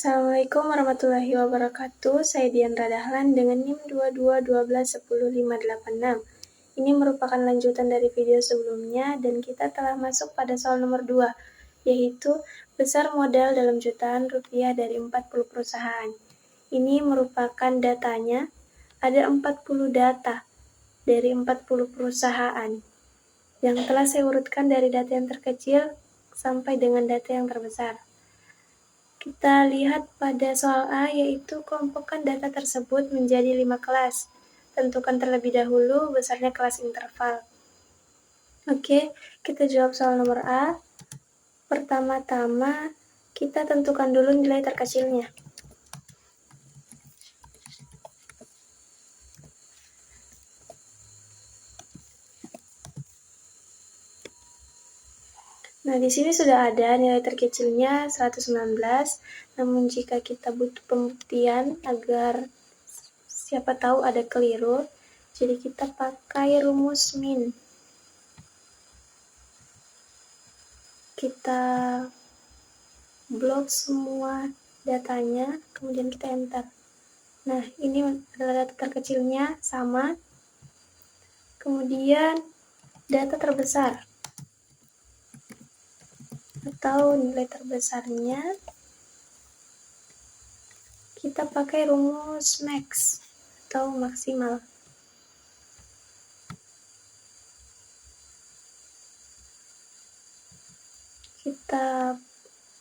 Assalamualaikum warahmatullahi wabarakatuh. Saya Diandra Dahlan dengan NIM 2212105886. Ini merupakan lanjutan dari video sebelumnya dan kita telah masuk pada soal nomor 2, yaitu besar modal dalam jutaan rupiah dari 40 perusahaan. Ini merupakan datanya, ada 40 data dari 40 perusahaan yang telah saya urutkan dari data yang terkecil sampai dengan data yang terbesar. Kita lihat pada soal A, yaitu kelompokkan data tersebut menjadi 5 kelas. Tentukan terlebih dahulu besarnya kelas interval. Oke, kita jawab soal nomor A. Pertama-tama, kita tentukan dulu nilai terkecilnya. Nah, di sini sudah ada nilai terkecilnya 119, namun jika kita butuh pembuktian agar siapa tahu ada keliru, jadi kita pakai rumus min. Kita blok semua datanya, kemudian kita enter. Nah, ini adalah data terkecilnya, sama. Kemudian data terbesar atau nilai terbesarnya kita pakai rumus max atau maksimal. Kita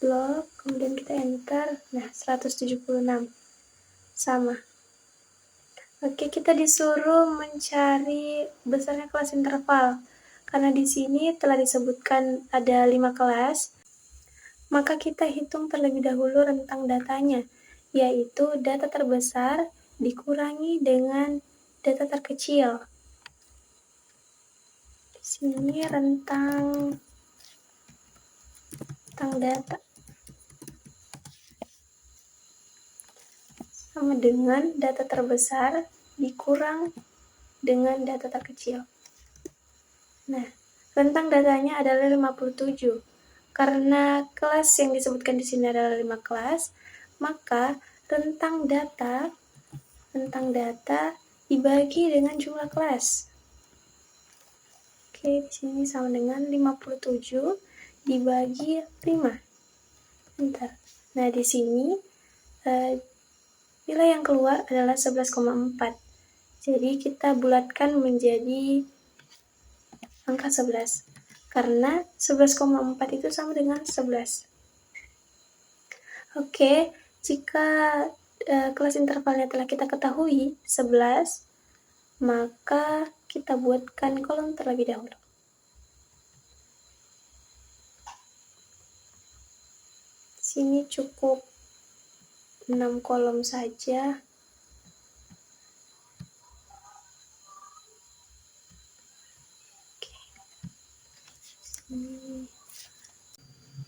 blok, kemudian kita enter. Nah, 176 sama. Oke, kita disuruh mencari besarnya kelas interval. Karena di sini telah disebutkan ada 5 kelas, maka kita hitung terlebih dahulu rentang datanya, yaitu data terbesar dikurangi dengan data terkecil. Di sini rentang data sama dengan data terbesar dikurang dengan data terkecil. Nah, rentang datanya adalah 57. Karena kelas yang disebutkan di sini adalah 5 kelas, maka rentang data dibagi dengan jumlah kelas. Oke, di sini sama dengan 57 dibagi 5. Bentar. Nah, di sini nilai yang keluar adalah 11,4. Jadi kita bulatkan menjadi angka 11. Karena 11,4 itu sama dengan 11. Oke, jika kelas intervalnya telah kita ketahui, 11, maka kita buatkan kolom terlebih dahulu. Sini cukup 6 kolom saja.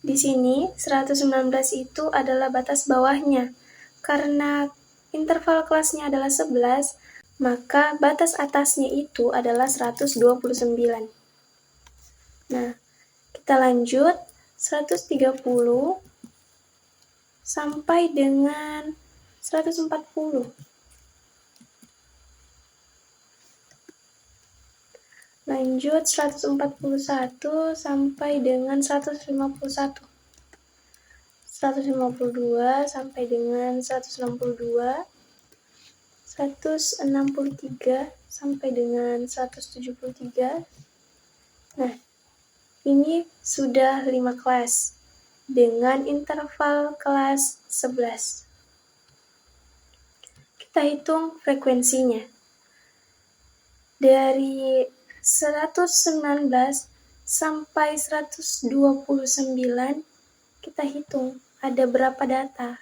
Di sini 119 itu adalah batas bawahnya. Karena interval kelasnya adalah 11, maka batas atasnya itu adalah 129. Nah, kita lanjut 130 sampai dengan 140. Lanjut 141 sampai dengan 151. 152 sampai dengan 162. 163 sampai dengan 173. Nah, ini sudah 5 kelas dengan interval kelas 11. Kita hitung frekuensinya. Dari 119 sampai 129 kita hitung ada berapa data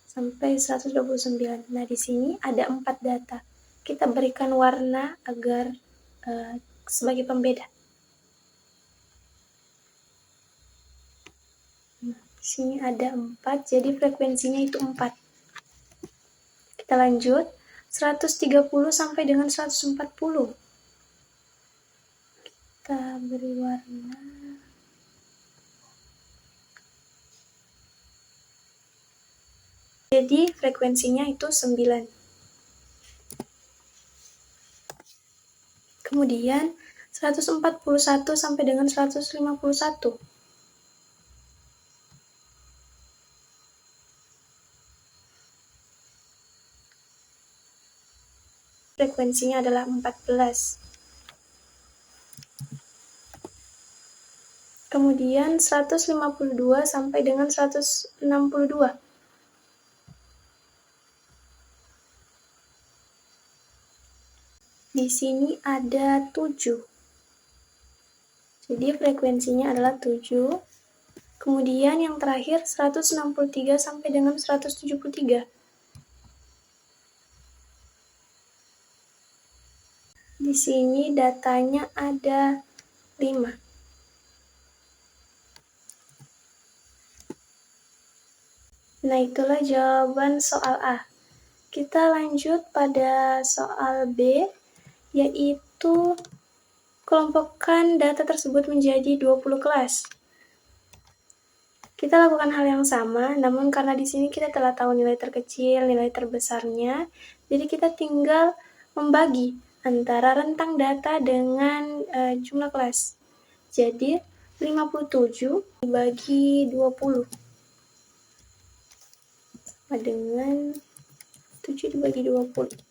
sampai 129. Nah, di sini ada 4 data. Kita berikan warna agar sebagai pembeda. Nah, di sini ada 4, jadi frekuensinya itu 4. Kita lanjut 130 sampai dengan 140. Kita beri warna. Jadi frekuensinya itu 9. Kemudian 141 sampai dengan 151. Frekuensinya adalah 14. Kemudian 152 sampai dengan 162. Di sini ada 7. Jadi frekuensinya adalah 7. Kemudian yang terakhir 163 sampai dengan 173. Di sini datanya ada 5. Nah, itulah jawaban soal A. Kita lanjut pada soal B, yaitu kelompokkan data tersebut menjadi 20 kelas. Kita lakukan hal yang sama, namun karena di sini kita telah tahu nilai terkecil, nilai terbesarnya, jadi kita tinggal membagi antara rentang data dengan jumlah kelas. Jadi 57 dibagi 20 sama dengan 7 dibagi 20.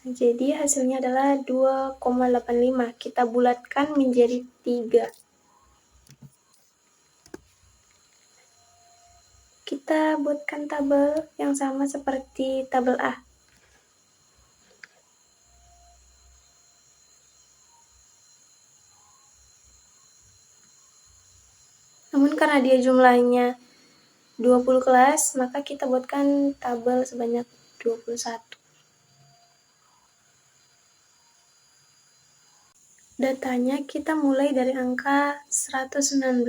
Jadi hasilnya adalah 2,85. Kita bulatkan menjadi 3. Kita buatkan tabel yang sama seperti tabel A. Namun karena dia jumlahnya 20 kelas, maka kita buatkan tabel sebanyak 21. Datanya kita mulai dari angka 119.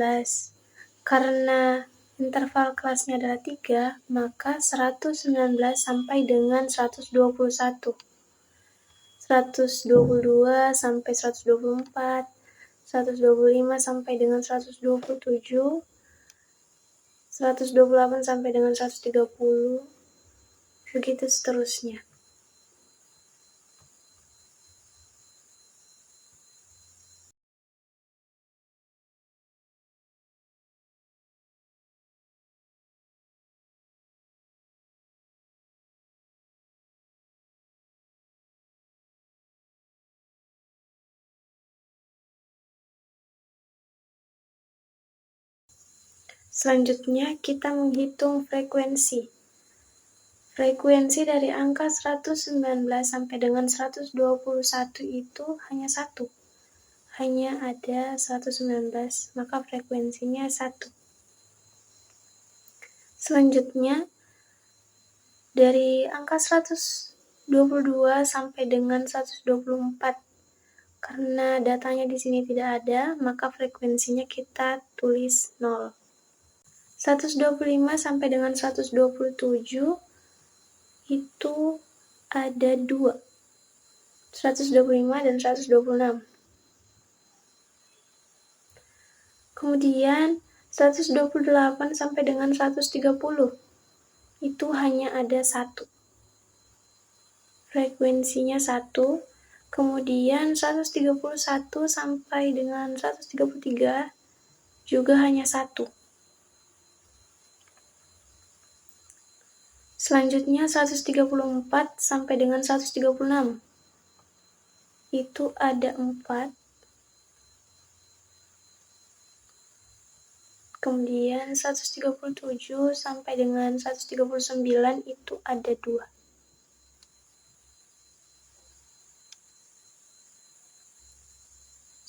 Karena interval kelasnya adalah 3, maka 119 sampai dengan 121. 122 sampai 124, 125 sampai dengan 127, 128 sampai dengan 130, begitu seterusnya. Selanjutnya kita menghitung frekuensi. Frekuensi dari angka 119 sampai dengan 121 itu hanya 1. Hanya ada 119, maka frekuensinya 1. Selanjutnya, dari angka 122 sampai dengan 124, karena datanya di sini tidak ada, maka frekuensinya kita tulis 0. 125 sampai dengan 127 itu ada 2. 125 dan 126. Kemudian 128 sampai dengan 130 itu hanya ada 1. Frekuensinya 1. Kemudian 131 sampai dengan 133 juga hanya 1. Selanjutnya 134 sampai dengan 136. Itu ada 4. Kemudian 137 sampai dengan 139 itu ada 2.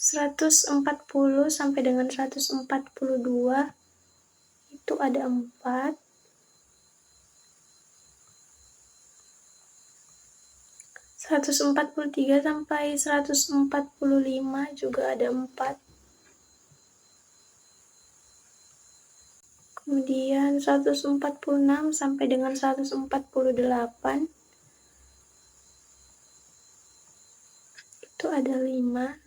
(140) sampai dengan 142 itu ada 4. 143 sampai 145 juga ada 4. Kemudian 146 sampai dengan 148 itu ada 5.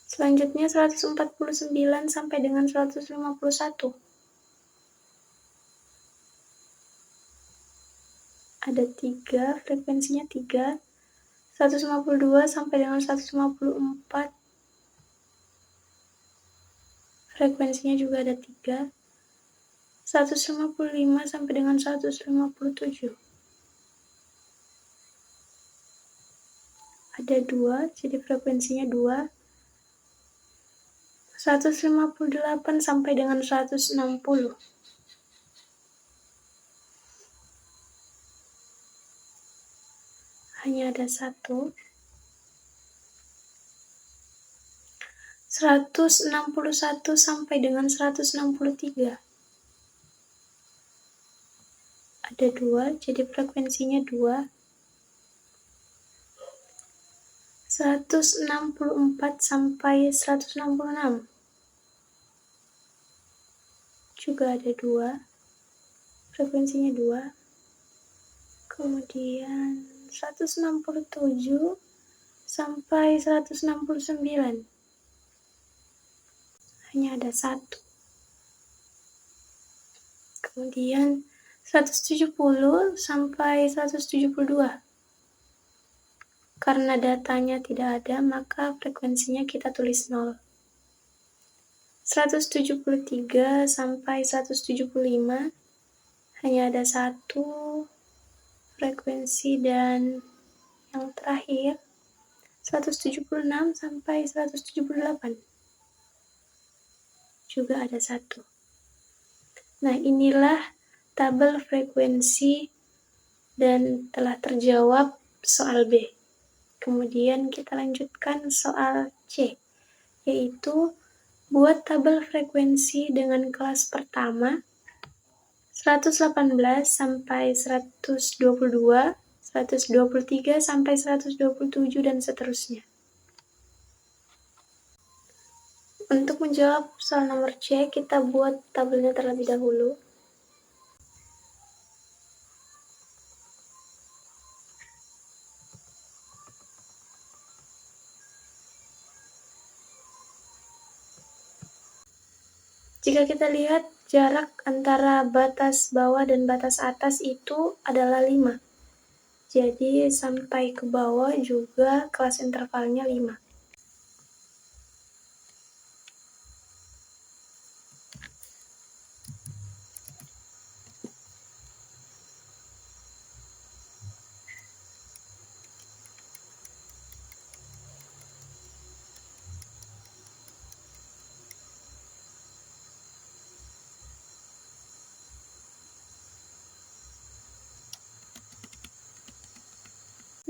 Selanjutnya 149 sampai dengan 151. ada 3, frekuensinya 3, 152 sampai dengan 154, frekuensinya juga ada 3, 155 sampai dengan 157. Ada 2, jadi frekuensinya 2, 158 sampai dengan 160. Hanya ada 1, 161 sampai dengan 163. Ada 2, jadi frekuensinya 2, 164 sampai 166. Juga ada 2, frekuensinya 2. Kemudian 167 sampai 169. Hanya ada 1. Kemudian 170 sampai 172. Karena datanya tidak ada, maka frekuensinya kita tulis 0. 173 sampai 175, hanya ada 1 frekuensi, dan yang terakhir 176 sampai 178 juga ada 1. Nah, inilah tabel frekuensi dan telah terjawab soal B. Kemudian kita lanjutkan soal C, yaitu buat tabel frekuensi dengan kelas pertama 118 sampai 122, 123 sampai 127, dan seterusnya. Untuk menjawab soal nomor C, kita buat tabelnya terlebih dahulu. Jika kita lihat, jarak antara batas bawah dan batas atas itu adalah 5. Jadi sampai ke bawah juga kelas intervalnya 5.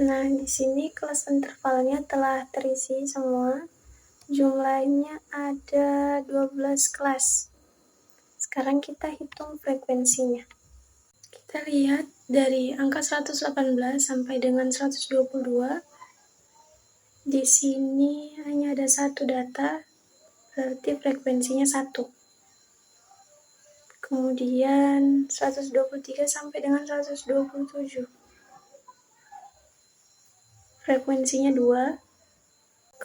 Nah, di sini kelas intervalnya telah terisi semua. Jumlahnya ada 12 kelas. Sekarang kita hitung frekuensinya. Kita lihat dari angka 118 sampai dengan 122. Di sini hanya ada 1 data, berarti frekuensinya 1. Kemudian 123 sampai dengan 127. Frekuensinya 2.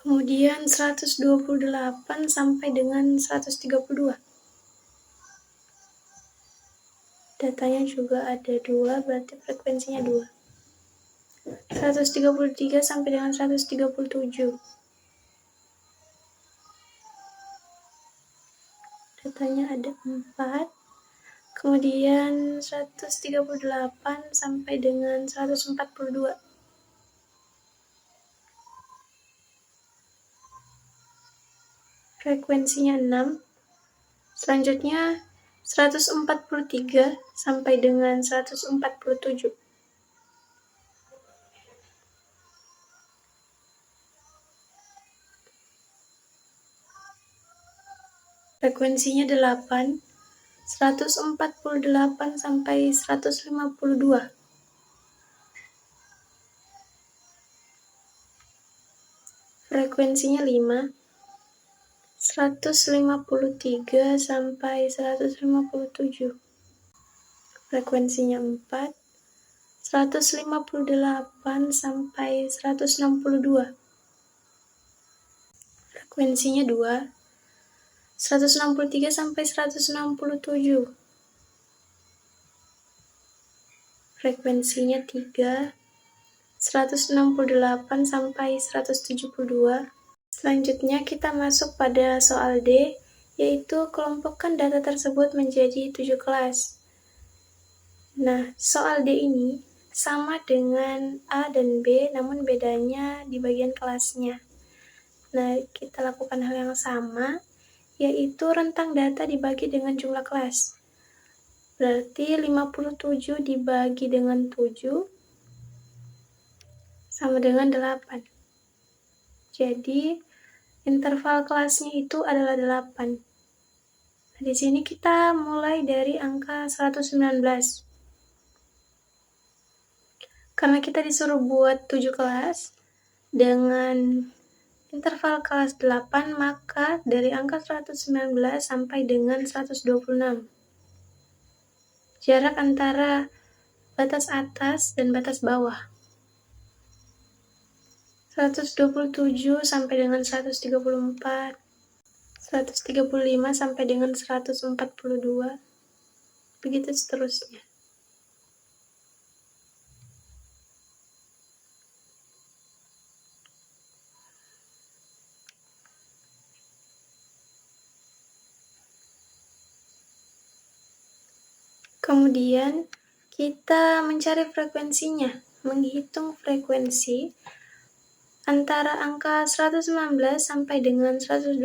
Kemudian 128 sampai dengan 132. Datanya juga ada 2, berarti frekuensinya 2. 133 sampai dengan 137. Datanya ada 4. Kemudian 138 sampai dengan 142. Frekuensinya 6. Selanjutnya 143 sampai dengan 147. Frekuensinya 8. 148 sampai 152. Frekuensinya 5. 153 sampai 157. Frekuensinya 4. 158 sampai 162. Frekuensinya 2. 163 sampai 167. frekuensinya 3, 168 sampai 172. Selanjutnya kita masuk pada soal D, yaitu kelompokkan data tersebut menjadi 7 kelas. Nah, soal D ini sama dengan A dan B, namun bedanya di bagian kelasnya. Nah, kita lakukan hal yang sama, yaitu rentang data dibagi dengan jumlah kelas. Berarti 57 dibagi dengan 7 sama dengan 8. Jadi, interval kelasnya itu adalah 8. Nah, di sini kita mulai dari angka 119. Karena kita disuruh buat 7 kelas dengan interval kelas 8, maka dari angka 119 sampai dengan 126. Jarak antara batas atas dan batas bawah. 127 sampai dengan 134. 135 sampai dengan 142. Begitu seterusnya. Kemudian kita mencari frekuensinya, menghitung frekuensi antara angka 119 sampai dengan 126.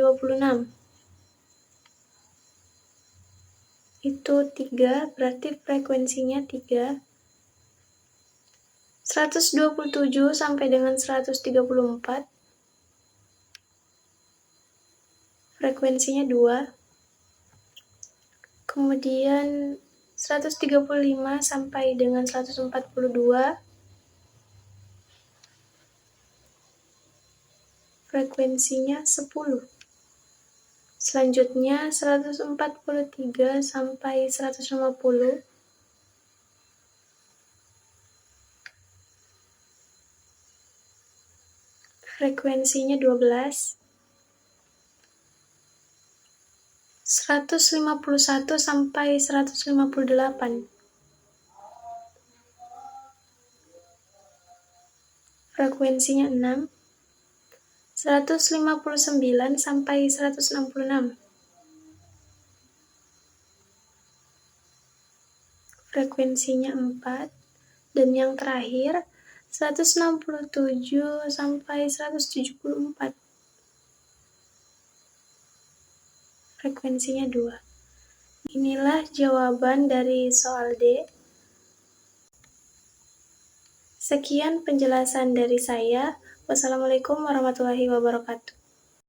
Itu 3, berarti frekuensinya 3. 127 sampai dengan 134. Frekuensinya 2. Kemudian 135 sampai dengan 142. Frekuensinya 10. Selanjutnya 143 sampai 150. Frekuensinya 12. 151 sampai 158. Frekuensinya 6. 159 sampai 166. Frekuensinya 4. Dan yang terakhir 167 sampai 174. Frekuensinya 2. Inilah jawaban dari soal D. Sekian penjelasan dari saya. Wassalamualaikum warahmatullahi wabarakatuh.